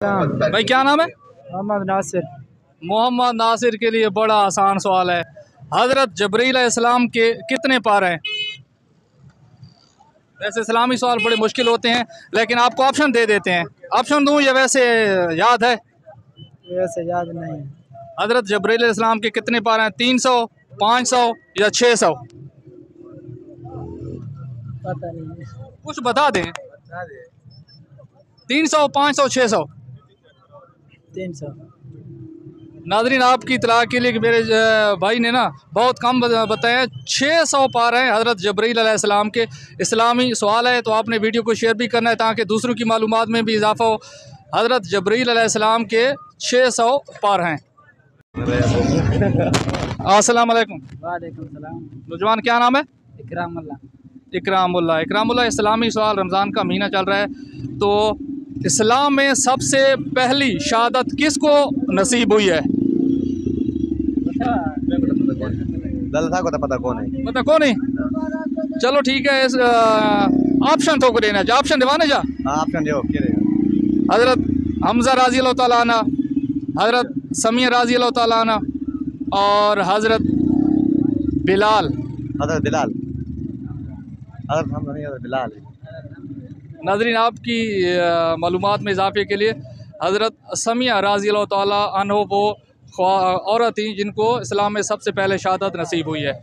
भाई क्या नाम है? मोहम्मद नासिर। मोहम्मद नासिर के लिए बड़ा आसान सवाल है। हज़रत जबरील अलैहिस्सलाम के कितने पार हैं? वैसे इस्लामी सवाल बड़े मुश्किल होते हैं, लेकिन आपको ऑप्शन दे देते हैं। ऑप्शन दूं या वैसे याद है? वैसे याद नहीं। हज़रत जबरील अलैहिस्सलाम के कितने पार हैं? 300, 500 या 600? पता नहीं। कुछ बता दें। 300, 500, 600? 300। नाज़रीन, आपकी इत्तला के लिए कि मेरे भाई ने ना बहुत कम बताया। 600 पार हैं हज़रत जबरील अलैहिस्सलाम के। इस्लामी सवाल है तो आपने वीडियो को शेयर भी करना है ताकि दूसरों की मालूमात में भी इजाफा हो। हज़रत जबरील अलैहिस्सलाम के 600 पार हैं। अस्सलाम वालेकुम। वालेकुम सलाम। नौजवान क्या नाम है? इकरामुल्लाह। इकरामुल्लाह। इकरामुल्लाह, इस्लामी सवाल। रमज़ान का महीना चल रहा है तो इस्लाम में सबसे पहली शहादत किसको नसीब हुई है? पता कौन है? पता कौन है? चलो ठीक है, इस ऑप्शन तो को देना जा, ऑप्शन दिवाने जा। ऑप्शन दो। हज़रत हमज़ा राज़ी अल्लाह ताला अन्हा, हज़रत समिया राज़ी अल्लाह ताला अन्हा और हज़रत बिलाल। हज़रत बिलाल। बिलाल। नाज़रीन, आपकी मालूमात में इजाफे के लिए हज़रत समिया राज़ी अल्लाह ताला अन्हा वो औरत थी जिनको इस्लाम में सबसे पहले शहादत नसीब हुई है।